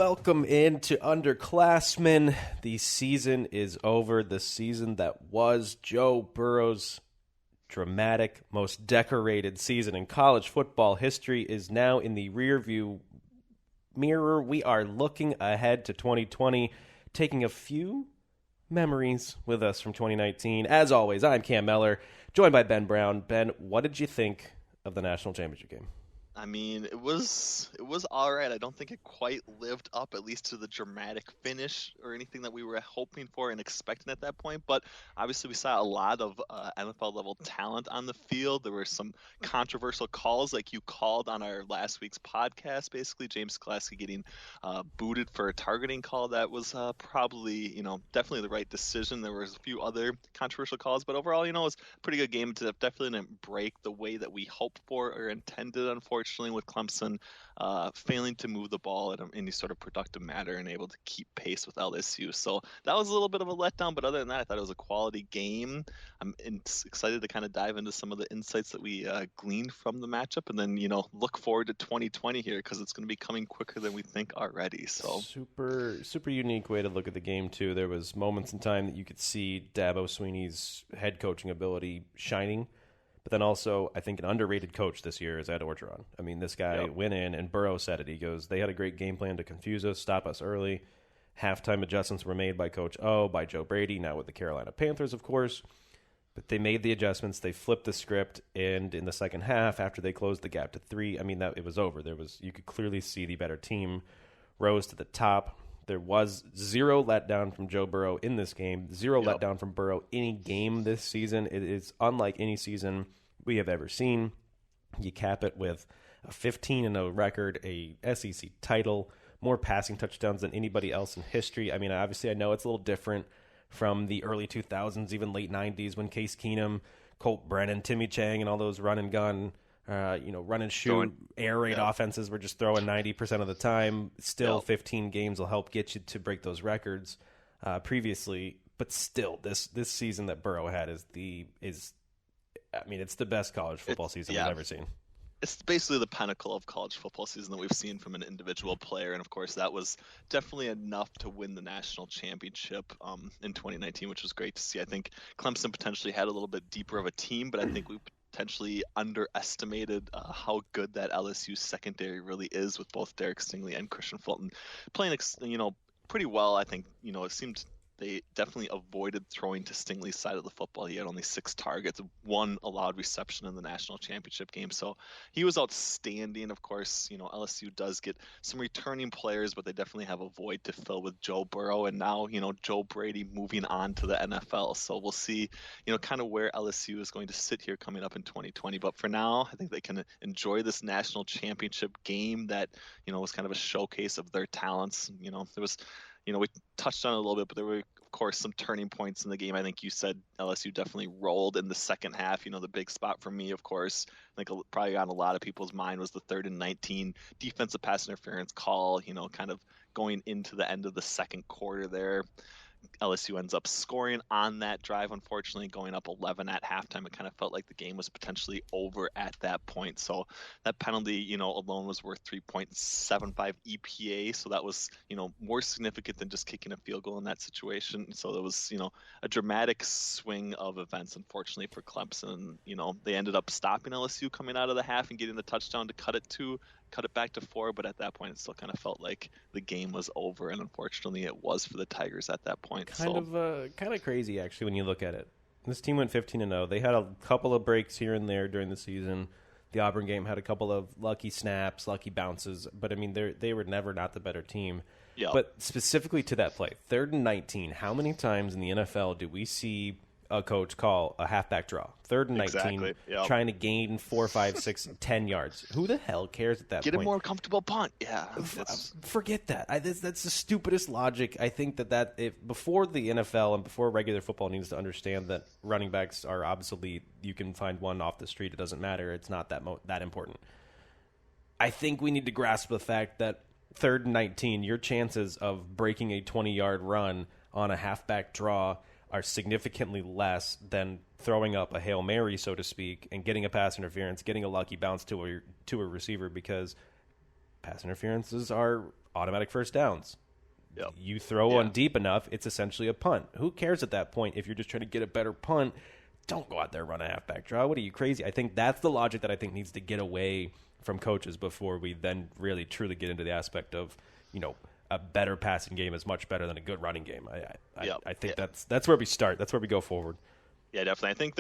welcome into Underclassmen. The season is over. The season that was Joe Burrow's dramatic, most decorated season in college football history is now in the rearview mirror. We are looking ahead to 2020, taking a few memories with us from 2019. As always, I'm Cam Mellor, joined by Ben Brown. Ben, what did you think of the National Championship game? I mean, it was all right. I don't think it quite lived up, at least to the dramatic finish or anything that we were hoping for and expecting at that point. But obviously, we saw a lot of NFL level talent on the field. There were some controversial calls, like you called on our last week's podcast. Basically, James Klasky getting booted for a targeting call. That was probably, definitely the right decision. There was a few other controversial calls, but overall, it was a pretty good game. It definitely didn't break the way that we hoped for or intended, unfortunately, with Clemson failing to move the ball in any sort of productive manner and able to keep pace with LSU. So that was a little bit of a letdown, but other than that, I thought it was a quality game. I'm excited to kind of dive into some of the insights that we gleaned from the matchup, and then, look forward to 2020 here, because it's going to be coming quicker than we think already. So super unique way to look at the game, too. There was moments in time that you could see Dabo Swinney's head coaching ability shining. But then also, I think an underrated coach this year is Ed Orgeron. I mean, this guy went in, and Burrow said it. He goes, they had a great game plan to confuse us, stop us early. Halftime adjustments were made by Coach O, by Joe Brady, now with the Carolina Panthers, of course. But they made the adjustments. They flipped the script, and in the second half, after they closed the gap to 3, I mean, it was over. You could clearly see the better team rose to the top. There was zero letdown from Joe Burrow in this game, zero letdown from Burrow any game this season. It is unlike any season we have ever seen. You cap it with a 15-0 record, a SEC title, more passing touchdowns than anybody else in history. I mean, obviously, I know it's a little different from the early 2000s, even late 90s, when Case Keenum, Colt Brennan, Timmy Chang, and all those run and gun run and shoot, air raid offenses were just throwing 90% of the time. Still, 15 games will help get you to break those records previously. But still, this season that Burrow had it's the best college football season we've ever seen. It's basically the pinnacle of college football season that we've seen from an individual player. And, of course, that was definitely enough to win the national championship in 2019, which was great to see. I think Clemson potentially had a little bit deeper of a team, but I think we potentially underestimated how good that LSU secondary really is, with both Derek Stingley and Christian Fulton playing, pretty well. I think, it seemed they definitely avoided throwing to Stingley's side of the football. He had only 6 targets, 1 allowed reception in the national championship game. So he was outstanding. Of course, LSU does get some returning players, but they definitely have a void to fill with Joe Burrow. And now, Joe Brady moving on to the NFL. So we'll see, kind of where LSU is going to sit here coming up in 2020. But for now, I think they can enjoy this national championship game that, was kind of a showcase of their talents. There was, we touched on it a little bit, but there were, of course, some turning points in the game. I think you said LSU definitely rolled in the second half. The big spot for me, of course, I think probably on a lot of people's mind was the 3rd and 19 defensive pass interference call, kind of going into the end of the second quarter there. LSU ends up scoring on that drive, unfortunately, going up 11 at halftime. It kind of felt like the game was potentially over at that point. So that penalty, alone was worth 3.75 EPA. So that was, more significant than just kicking a field goal in that situation. So there was, a dramatic swing of events, unfortunately, for Clemson. They ended up stopping LSU coming out of the half and getting the touchdown to cut it back to 4, but at that point it still kind of felt like the game was over, and unfortunately it was for the Tigers at that point. Kind of crazy, actually, when you look at it. This team went 15-0. They had a couple of breaks here and there during the season. The Auburn game had a couple of lucky snaps, lucky bounces, but I mean they were never not the better team. Yep. But specifically to that play, 3rd and 19, how many times in the NFL do we see a coach call a halfback draw? 3rd and 19, trying to gain 4, 5, 6, 10 yards. Who the hell cares at that point? Get a more comfortable punt. Yeah. Forget that. That's the stupidest logic. I think that before the NFL and before regular football needs to understand that running backs are obsolete. You can find one off the street. It doesn't matter. It's not that important. I think we need to grasp the fact that 3rd and 19, your chances of breaking a 20-yard run on a halfback draw are significantly less than throwing up a Hail Mary, so to speak, and getting a pass interference, getting a lucky bounce to a receiver, because pass interferences are automatic first downs. Yep. You throw one deep enough, it's essentially a punt. Who cares at that point if you're just trying to get a better punt? Don't go out there and run a halfback draw. What are you, crazy? I think that's the logic that I think needs to get away from coaches before we then really truly get into the aspect of, a better passing game is much better than a good running game. I think that's where we start. That's where we go forward. Yeah, definitely. I think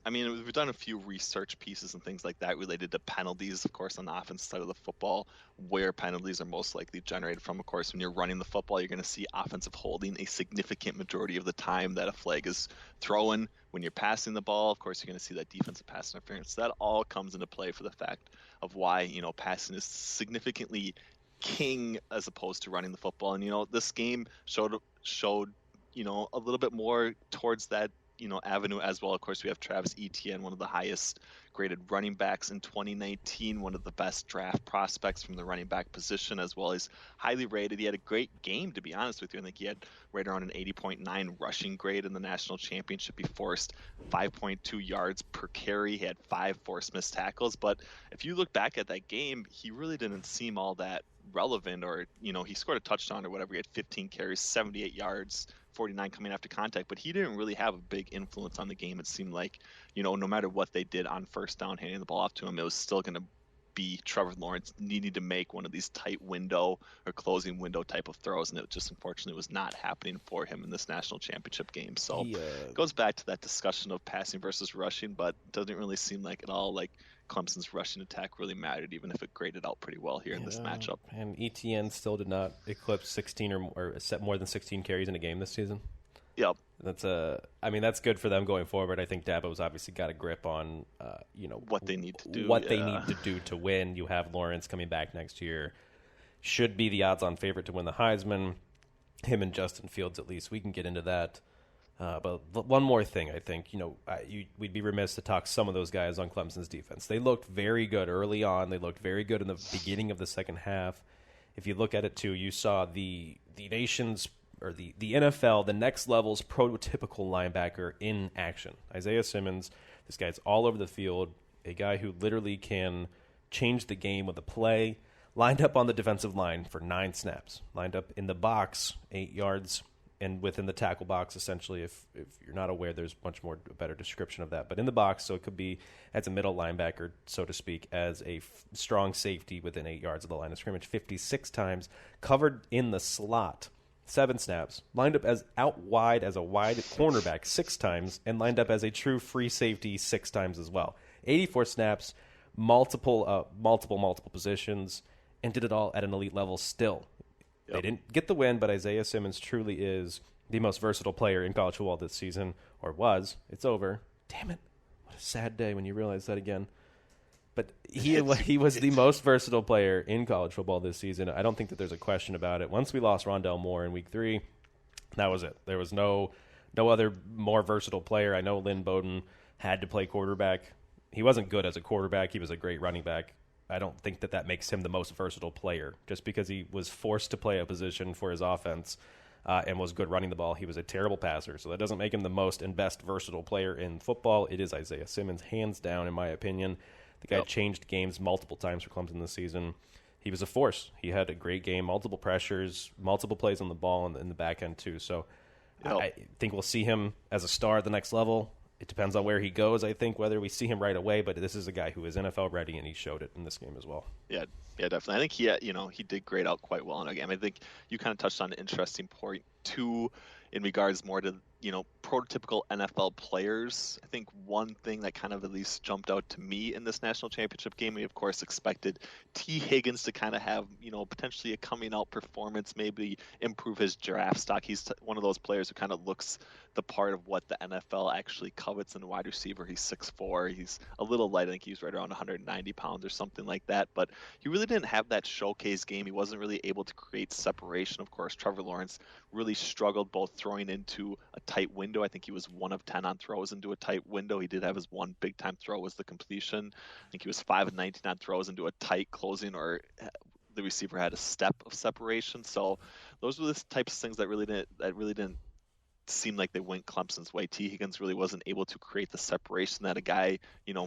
we've done a few research pieces and things like that related to penalties, of course, on the offense side of the football, where penalties are most likely generated from. Of course, when you're running the football, you're going to see offensive holding a significant majority of the time that a flag is thrown. When you're passing the ball, of course, you're going to see that defensive pass interference. That all comes into play for the fact of why, passing is significantly king as opposed to running the football. And, this game showed, a little bit more towards that avenue as well. Of course, we have Travis Etienne, one of the highest graded running backs in 2019, one of the best draft prospects from the running back position, as well as highly rated. He had a great game, to be honest with you. I think he had right around an 80.9 rushing grade in the national championship. He forced 5.2 yards per carry. He had 5 forced missed tackles. But if you look back at that game, he really didn't seem all that relevant, or he scored a touchdown or whatever. He had 15 carries, 78 yards, 49 coming after contact, but he didn't really have a big influence on the game. It seemed like, no matter what they did on first down, handing the ball off to him, it was still going to be Trevor Lawrence needing to make one of these tight window or closing window type of throws, and it just unfortunately was not happening for him in this national championship game. So it goes back to that discussion of passing versus rushing, but it doesn't really seem like at all like Clemson's rushing attack really mattered, even if it graded out pretty well here in this matchup. And ETN still did not eclipse 16 or set more than 16 carries in a game this season. Yep. That's good for them going forward. I think Dabo's obviously got a grip on, what they need to do. They need to do to win. You have Lawrence coming back next year. Should be the odds-on favorite to win the Heisman. Him and Justin Fields, at least. We can get into that. But one more thing, I think, we'd be remiss to talk some of those guys on Clemson's defense. They looked very good early on. They looked very good in the beginning of the second half. If you look at it, too, you saw the nation's, or the NFL, the next level's prototypical linebacker in action. Isaiah Simmons, this guy's all over the field, a guy who literally can change the game with a play, lined up on the defensive line for 9 snaps, lined up in the box 8 yards, and within the tackle box, essentially, if you're not aware, there's much more a better description of that. But in the box, so it could be as a middle linebacker, so to speak, as a strong safety within 8 yards of the line of scrimmage, 56 times, covered in the slot, 7 snaps, lined up as out wide as a wide cornerback 6 times, and lined up as a true free safety 6 times as well. 84 snaps, multiple positions, and did it all at an elite level still. Yep. They didn't get the win, but Isaiah Simmons truly is the most versatile player in college football this season, or was. It's over. Damn it. What a sad day when you realize that again. But he was the most versatile player in college football this season. I don't think that there's a question about it. Once we lost Rondell Moore in week 3, that was it. There was no other more versatile player. I know Lynn Bowden had to play quarterback. He wasn't good as a quarterback. He was a great running back. I don't think that makes him the most versatile player. Just because he was forced to play a position for his offense and was good running the ball, he was a terrible passer. So that doesn't make him the most and best versatile player in football. It is Isaiah Simmons, hands down, in my opinion. The guy changed games multiple times for Clemson this season. He was a force. He had a great game, multiple pressures, multiple plays on the ball in the back end too. So I think we'll see him as a star at the next level. It depends on where he goes, I think, whether we see him right away. But this is a guy who is NFL ready, and he showed it in this game as well. Yeah, definitely. I think he did grade out quite well in that game. I think you kind of touched on an interesting point too, in regards more to prototypical NFL players. I think one thing that kind of at least jumped out to me in this national championship game, we of course expected T. Higgins to kind of have potentially a coming out performance, maybe improve his draft stock. He's one of those players who kind of looks the part of what the NFL actually covets in a wide receiver. He's 6'4". He's a little light. I think he's right around 190 pounds or something like that. But he really didn't have that showcase game. He wasn't really able to create separation. Of course, Trevor Lawrence really struggled both throwing into a tight window. I think he was 1 of 10 on throws into a tight window. He did have his one big time throw was the completion. I think he was 5 of 19 on throws into a tight closing, or the receiver had a step of separation. So those were the types of things that really didn't seemed like they went Clemson's way. T. Higgins really wasn't able to create the separation that a guy,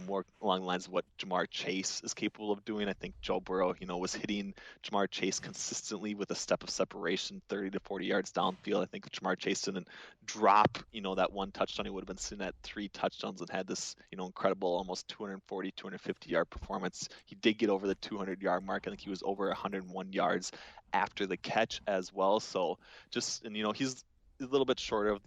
more along the lines of what Jamar Chase is capable of doing. I think Joe Burrow, was hitting Jamar Chase consistently with a step of separation, 30 to 40 yards downfield. I think if Jamar Chase didn't drop, that one touchdown, he would have been sitting at 3 touchdowns and had this, incredible almost 240, 250 yard performance. He did get over the 200-yard mark. I think he was over 101 yards after the catch as well. So he's a little bit short of,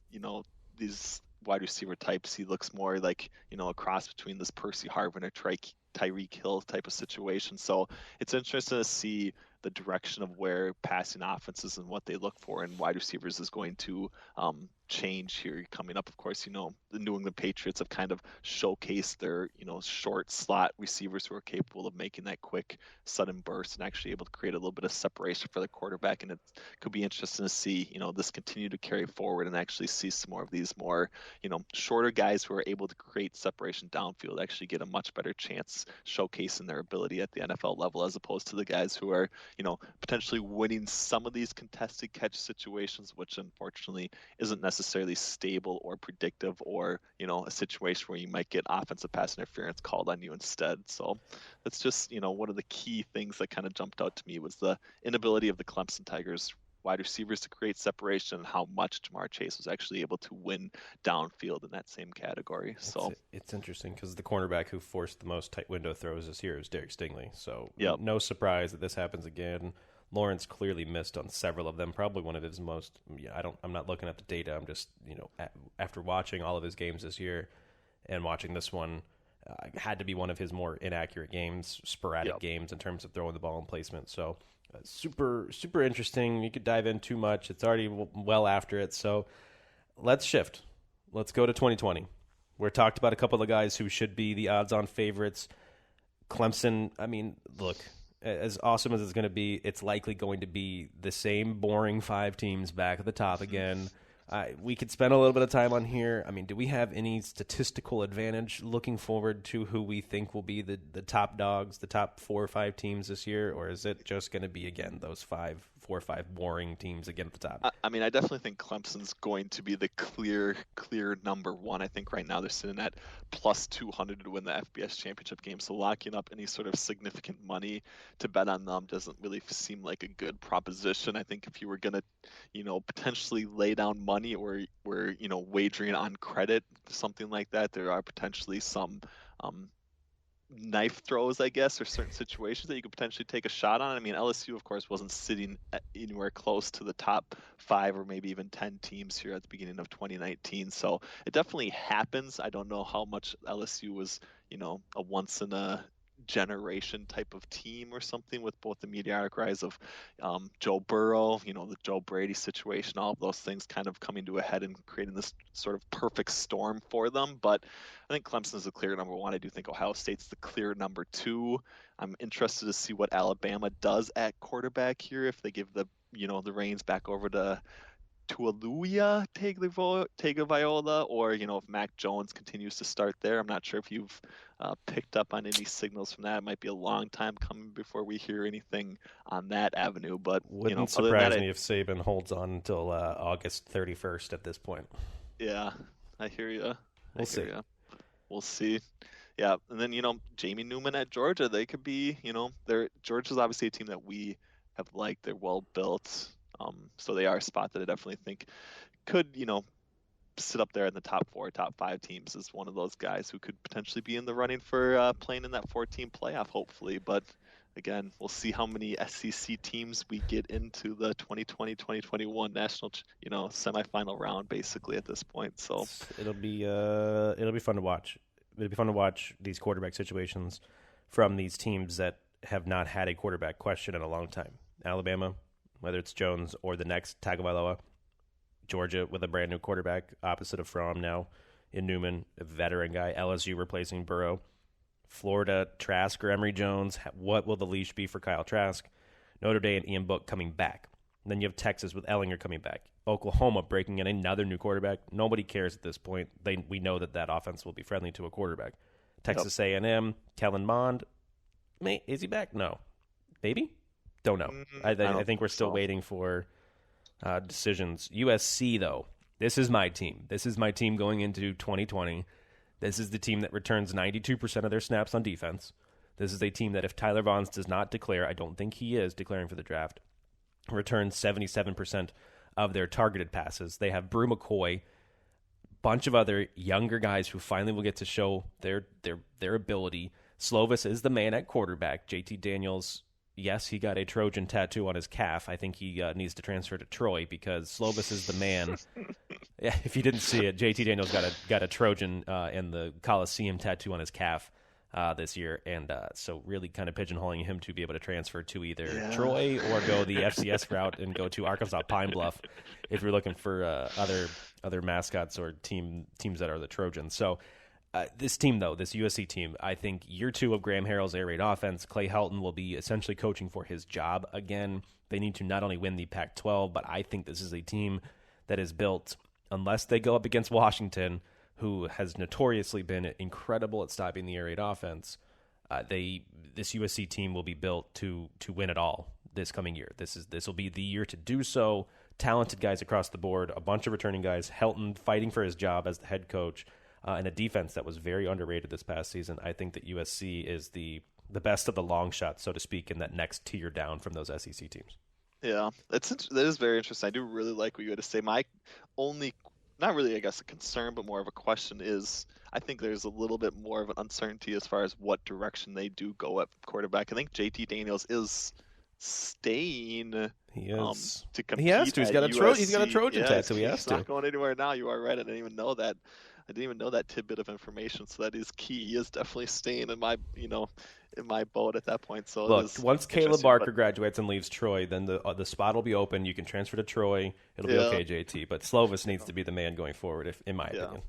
these wide receiver types. He looks more like, a cross between this Percy Harvin or Tyreek Hill type of situation. So it's interesting to see the direction of where passing offenses and what they look for in wide receivers is going to change here coming up. Of course, the New England Patriots have kind of showcased their, short slot receivers who are capable of making that quick, sudden burst and actually able to create a little bit of separation for the quarterback. And it could be interesting to see, this continue to carry forward and actually see some more of these more, shorter guys who are able to create separation downfield actually get a much better chance showcasing their ability at the NFL level, as opposed to the guys who are, potentially winning some of these contested catch situations, which unfortunately isn't necessarily stable or predictive, or, a situation where you might get offensive pass interference called on you instead. So that's just, one of the key things that kind of jumped out to me was the inability of the Clemson Tigers wide receivers to create separation, and how much Jamar Chase was actually able to win downfield in that same category. So it's interesting because the cornerback who forced the most tight window throws this year is Derek Stingley. So yep. No surprise that this happens again. Lawrence clearly missed on several of them. Probably one of his most. I'm not looking at the data. I'm just after watching all of his games this year and watching this one, had to be one of his more inaccurate games, sporadic games in terms of throwing the ball and placement. So. Super, super interesting. You could dive in too much. It's already well after it. So let's shift. Let's go to 2020. We're talked about a couple of guys who should be the odds-on favorites. Clemson, look, as awesome as it's going to be, it's likely going to be the same boring 5 teams back at the top again. We could spend a little bit of time on here. Do we have any statistical advantage looking forward to who we think will be the top dogs, the top 4 or 5 teams this year? Or is it just going to be, again, those 4 or 5 boring teams again at the top? I definitely think Clemson's going to be the clear number 1. I think right now they're sitting at plus 200 to win the FBS championship game. So locking up any sort of significant money to bet on them doesn't really seem like a good proposition. I think if you were going to, potentially lay down money, or were, wagering on credit, something like that, there are potentially some knife throws, I guess, or certain situations that you could potentially take a shot on. LSU, of course, wasn't sitting anywhere close to the top 5 or maybe even 10 teams here at the beginning of 2019. So it definitely happens. I don't know how much LSU was, a once in a generation type of team or something, with both the meteoric rise of Joe Burrow, the Joe Brady situation, all of those things kind of coming to a head and creating this sort of perfect storm for them. But I think Clemson is the clear number 1. I do think Ohio State's the clear number 2. I'm interested to see what Alabama does at quarterback here, if they give the reins back over to Tualuia Tagovailoa, or if Mac Jones continues to start there. I'm not sure if you've picked up on any signals from that. It might be a long time coming before we hear anything on that avenue, but wouldn't surprise me if Saban holds on until August 31st at this point. Yeah, I hear you. We'll see. Yeah, and then Jamie Newman at Georgia, they could be, Georgia's obviously a team that we have liked. They're well built. So they are a spot that I definitely think could, sit up there in the top 4, top 5 teams as one of those guys who could potentially be in the running for playing in that 4-team playoff, hopefully. But again, we'll see how many SEC teams we get into the 2020-2021 national, semifinal round, basically at this point. So it'll be fun to watch. It'll be fun to watch these quarterback situations from these teams that have not had a quarterback question in a long time. Alabama, whether it's Jones or the next Tagovailoa. Georgia with a brand new quarterback opposite of Fromm now in Newman, a veteran guy. LSU replacing Burrow. Florida, Trask or Emory Jones. What will the leash be for Kyle Trask? Notre Dame and Ian Book coming back. And then you have Texas with Ellinger coming back. Oklahoma breaking in another new quarterback. Nobody cares at this point. We know that offense will be friendly to a quarterback. Texas A&M, Kellen Mond. Is he back? No. Maybe? Don't know. I think we're still waiting for decisions. USC, though, this is my team. This is my team going into 2020. This is the team that returns 92% of their snaps on defense. This is a team that if Tyler Vaughns does not declare, I don't think he is declaring for the draft, returns 77% of their targeted passes. They have Brew McCoy, bunch of other younger guys who finally will get to show their ability. Slovis is the man at quarterback. JT Daniels, yes, he got a Trojan tattoo on his calf. I think he needs to transfer to Troy because Slovis is the man. Yeah, if you didn't see it, JT Daniels got a Trojan and the Coliseum tattoo on his calf this year, and so really kind of pigeonholing him to be able to transfer to either Troy or go the FCS route and go to Arkansas Pine Bluff if you're looking for other mascots or teams that are the Trojans. So this team, though, this USC team, I think year 2 of Graham Harrell's air raid offense, Clay Helton will be essentially coaching for his job again. They need to not only win the Pac-12, but I think this is a team that is built, unless they go up against Washington, who has notoriously been incredible at stopping the air raid offense. This USC team will be built to win it all this coming year. This will be the year to do so. Talented guys across the board, a bunch of returning guys, Helton fighting for his job as the head coach, and a defense that was very underrated this past season. I think that USC is the best of the long shots, so to speak, in that next tier down from those SEC teams. Yeah, that is very interesting. I do really like what you had to say. My only, not really, I guess, a concern, but more of a question is, I think there's a little bit more of an uncertainty as far as what direction they do go at quarterback. I think JT Daniels is staying. He is to compete. He has to. He's got a Trojan tattoo. He has to. He's not going anywhere now. You are right. I didn't even know that. I didn't even know that tidbit of information. So that is key. He is definitely staying in my boat at that point. So look, once Caleb Barker graduates and leaves Troy, then the spot will be open. You can transfer to Troy. It'll be okay, JT. But Slovis needs to be the man going forward, in my opinion.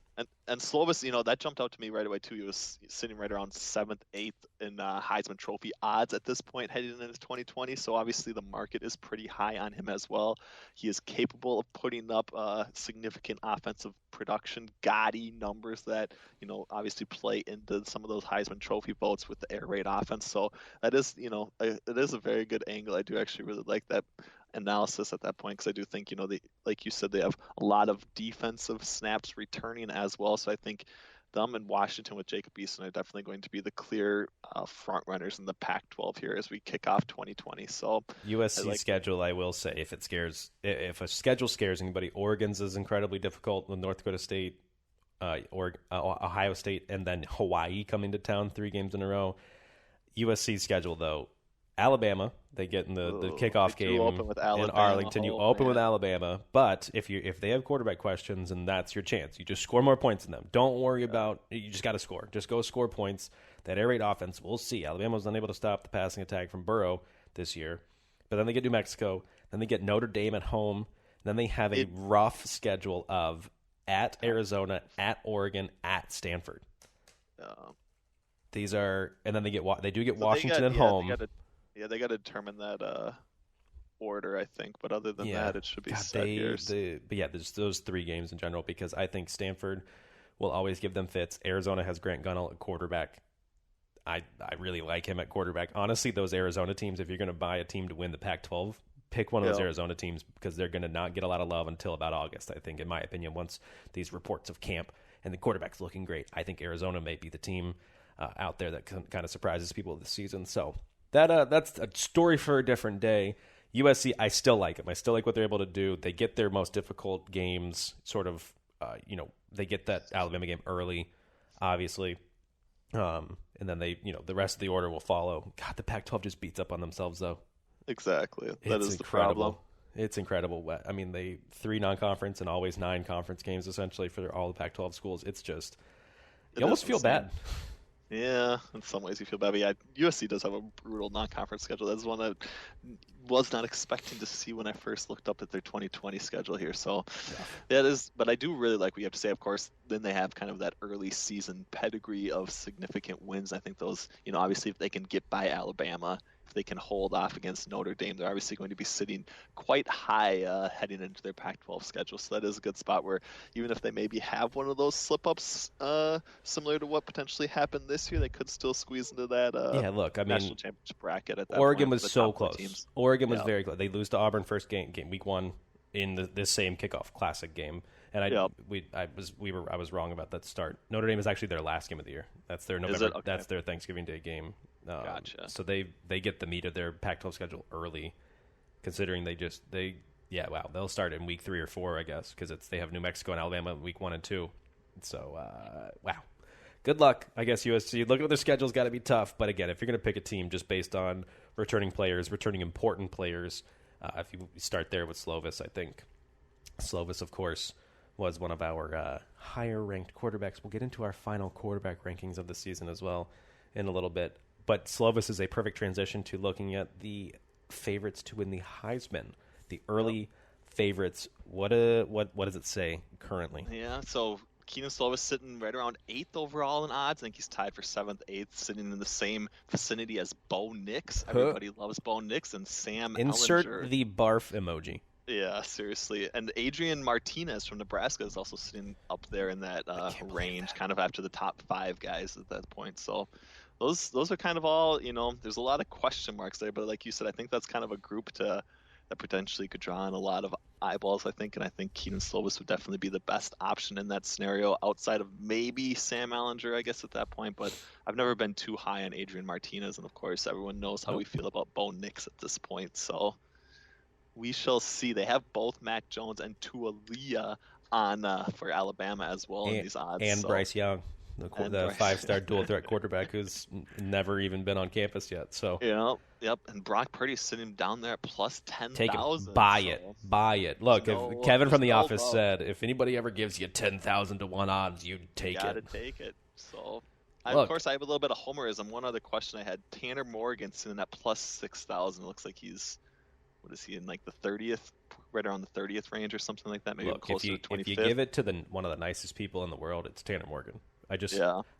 And Slovis, that jumped out to me right away too. He was sitting right around 7th, 8th in Heisman Trophy odds at this point heading into 2020. So obviously the market is pretty high on him as well. He is capable of putting up significant offensive production, gaudy numbers that obviously play into some of those Heisman Trophy votes with the air raid offense. So that is it is a very good angle. I do actually really like that analysis at that point, because I do think like you said, they have a lot of defensive snaps returning as well. So I think them and Washington with Jacob Eason are definitely going to be the clear front runners in the Pac-12 here as we kick off 2020 So USC schedule, I will say, if a schedule scares anybody, Oregon's is incredibly difficult with North Dakota State, Ohio State, and then Hawaii coming to town 3 games in a row. USC's schedule, though, Alabama, they get in the kickoff game in Arlington. You open with Alabama, but if they have quarterback questions, and that's your chance, you just score more points than them. Don't worry about, you just got to score. Just go score points. That air raid offense, we'll see. Alabama was unable to stop the passing attack from Burrow this year, but then they get New Mexico, then they get Notre Dame at home, then they have a rough schedule of at Arizona, at Oregon, at Stanford. These are, and then they do get Washington at home. They got to determine that order, I think. But other than that, it should be set here. But yeah, there's those 3 games in general, because I think Stanford will always give them fits. Arizona has Grant Gunnell at quarterback. I really like him at quarterback. Honestly, those Arizona teams, if you're going to buy a team to win the Pac-12, pick one of those Arizona teams, because they're going to not get a lot of love until about August, I think, in my opinion, once these reports of camp and the quarterback's looking great. I think Arizona may be the team out there that kind of surprises people this season. So that's a story for a different day. USC, I still like them. I still like what they're able to do. They get their most difficult games sort of, they get that Alabama game early, obviously. And then the rest of the order will follow. God, the Pac-12 just beats up on themselves, though. Exactly. That is the problem. It's incredible. I mean, 3 non-conference and always 9 conference games, essentially, for all the Pac-12 schools. It's just, you almost feel bad. Yeah, in some ways you feel bad. But yeah, USC does have a brutal non-conference schedule. That's one I was not expecting to see when I first looked up at their 2020 schedule here. So that is, but I do really like what you have to say. Of course, then they have kind of that early season pedigree of significant wins. I think those, obviously if they can get by Alabama, if they can hold off against Notre Dame, they're obviously going to be sitting quite high heading into their Pac-12 schedule. So that is a good spot where even if they maybe have one of those slip-ups similar to what potentially happened this year, they could still squeeze into that national championship bracket at that Oregon point was so close. Oregon was very close. They lose to Auburn first game week 1 in this same kickoff classic game. And Yep. I was wrong about that start. Notre Dame is actually their last game of the year. That's their November. Okay. That's their Thanksgiving Day game. Gotcha. So they get the meat of their Pac-12 schedule early, considering they'll start in week 3 or 4, I guess, because they have New Mexico and Alabama week 1 and 2. So wow. Good luck, I guess, USC. Looking at their schedule's got to be tough. But again, if you're going to pick a team just based on returning players, returning important players, if you start there with Slovis, I think. Slovis, of course, was one of our higher-ranked quarterbacks. We'll get into our final quarterback rankings of the season as well in a little bit. But Slovis is a perfect transition to looking at the favorites to win the Heisman, the early favorites. What does it say currently? Yeah, so Keenan Slovis sitting right around 8th overall in odds. I think he's tied for 7th, 8th, sitting in the same vicinity as Bo Nix. Everybody loves Bo Nix and Sam Insert Ehlinger. the barf emoji. Yeah, seriously. And Adrian Martinez from Nebraska is also sitting up there in that range, kind of after the top 5 guys at that point. So those are kind of all, there's a lot of question marks there. But like you said, I think that's kind of a group that potentially could draw in a lot of eyeballs, I think. And I think Keenan Slovis would definitely be the best option in that scenario outside of maybe Sam Ehlinger, I guess, at that point. But I've never been too high on Adrian Martinez. And, of course, everyone knows how we feel about Bo Nix at this point. So we shall see. They have both Mac Jones and Tualia on for Alabama as well in these odds. And Bryce Young, the 5-star dual threat quarterback who's never even been on campus yet. So Yep. And Brock Purdy's sitting down there at plus 10,000. Take it. Buy it. Look, if Kevin from The Office said, if anybody ever gives you 10,000 to 1 odds, you gotta take it. So, of course, I have a little bit of homerism. One other question I had: Tanner Morgan sitting at plus 6,000. Looks like he's, what is he, in like the 30th, right around the 30th range or something like that? Maybe closer to 25th. If you give it to one of the nicest people in the world, it's Tanner Morgan. I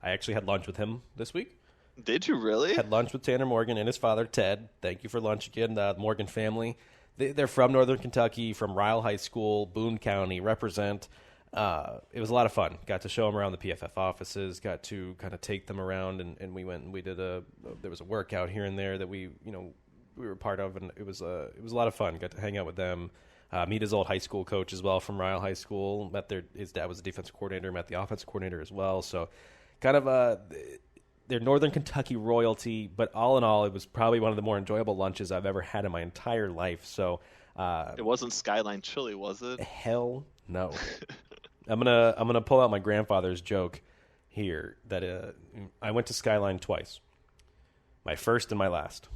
actually had lunch with him this week. Did you really? Had lunch with Tanner Morgan and his father, Ted. Thank you for lunch again, the Morgan family. They're from Northern Kentucky, from Ryle High School, Boone County, represent. It was a lot of fun. Got to show them around the PFF offices, got to kind of take them around, and we went and we did there was a workout here and there that we were part of, and it was a lot of fun. Got to hang out with them, meet his old high school coach as well from Ryle High School. His dad was a defensive coordinator, met the offensive coordinator as well. So kind of they're Northern Kentucky royalty, but all in all, it was probably one of the more enjoyable lunches I've ever had in my entire life. So it wasn't Skyline Chili, was it? Hell no. I'm gonna pull out my grandfather's joke here that I went to Skyline twice, my first and my last.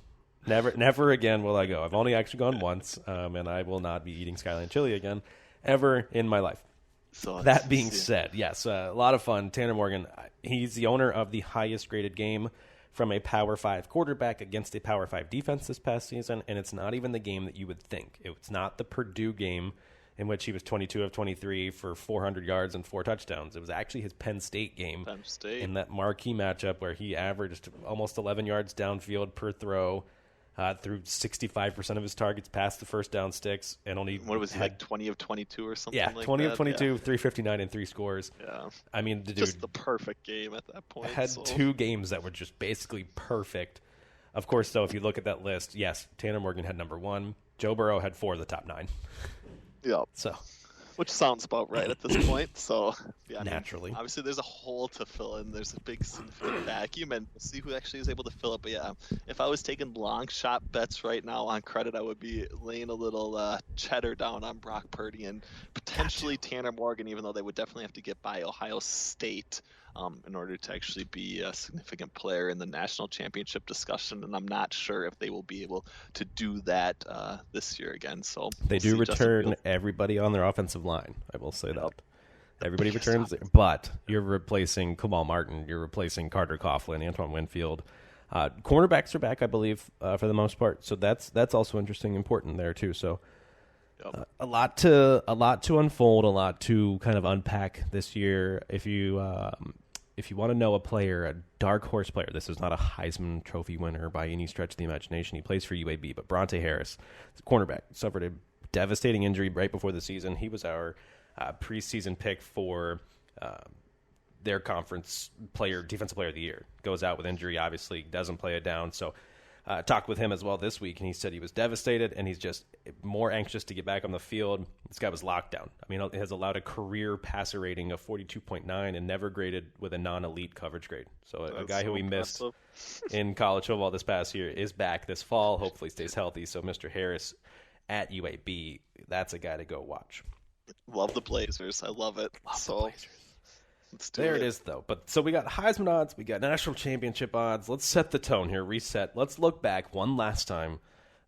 Never again will I go. I've only actually gone once, and I will not be eating Skyline Chili again ever in my life. So that being said, yes, a lot of fun. Tanner Morgan, he's the owner of the highest graded game from a Power 5 quarterback against a Power 5 defense this past season, and it's not even the game that you would think. It's not the Purdue game in which he was 22 of 23 for 400 yards and 4 touchdowns. It was actually his Penn State game in that marquee matchup where he averaged almost 11 yards downfield per throw, threw 65% of his targets past the first down sticks, and only like 20 of 22 or something? Yeah, 20 of 22, 359 and 3 scores. Yeah, I mean, the dude just the perfect game at that point. Had 2 games that were just basically perfect. Of course, though, if you look at that list, yes, Tanner Morgan had number 1. Joe Burrow had 4 of the top 9. Yeah. So, which sounds about right at this point. So, yeah, naturally. Obviously, there's a hole to fill in. There's a big significant vacuum, and we'll see who actually is able to fill it. But yeah, if I was taking long shot bets right now on credit, I would be laying a little cheddar down on Brock Purdy and potentially Tanner Morgan, even though they would definitely have to get by Ohio State in order to actually be a significant player in the national championship discussion. And I'm not sure if they will be able to do that this year again. So they do return everybody on their offensive line. I will say that. Everybody returns, but you're replacing Kamal Martin. You're replacing Carter Coughlin, Antoine Winfield. Cornerbacks are back, I believe, for the most part. So that's also interesting, important there too. So a lot to unfold, a lot to kind of unpack this year. If you want to know a player, a dark horse player, this is not a Heisman Trophy winner by any stretch of the imagination. He plays for UAB, but Bronte Harris, cornerback, suffered a devastating injury right before the season. He was our preseason pick for their conference defensive player of the year. Goes out with injury, obviously, doesn't play it down. So Talked with him as well this week, and he said he was devastated, and he's just more anxious to get back on the field. This guy was locked down. I mean, he has allowed a career passer rating of 42.9 and never graded with a non-elite coverage grade. So a guy who we missed in college football this past year is back this fall. Hopefully stays healthy. So Mr. Harris at UAB, that's a guy to go watch. Love the Blazers. I love it. The Blazers. There it is, though. But so we got Heisman odds, we got national championship odds. Let's set the tone here, reset. Let's look back one last time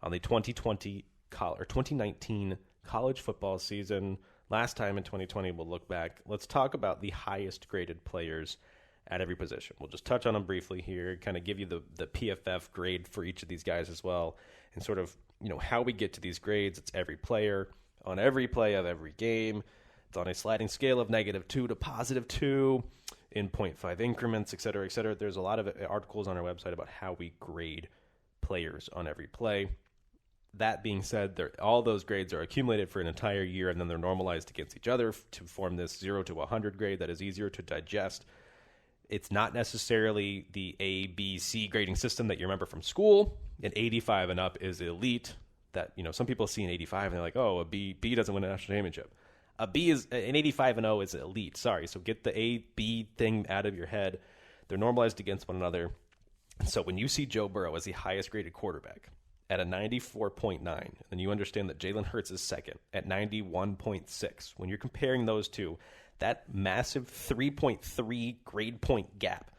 on the 2019 college football season. Last time in 2020, we'll look back. Let's talk about the highest graded players at every position. We'll just touch on them briefly here, kind of give you the PFF grade for each of these guys as well, and sort of how we get to these grades. It's every player on every play of every game. It's on a sliding scale of -2 to +2 in 0.5 increments, et cetera, et cetera. There's a lot of articles on our website about how we grade players on every play. That being said, all those grades are accumulated for an entire year, and then they're normalized against each other to form this 0 to 100 grade that is easier to digest. It's not necessarily the A, B, C grading system that you remember from school. An 85 and up is elite. That some people see an 85 and they're like, oh, a B doesn't win a national championship. A B is an 85 and 0 is elite. Sorry, so get the A, B thing out of your head. They're normalized against one another. So when you see Joe Burrow as the highest graded quarterback at a 94.9, then you understand that Jalen Hurts is second at 91.6. When you're comparing those two, that massive 3.3 grade point gap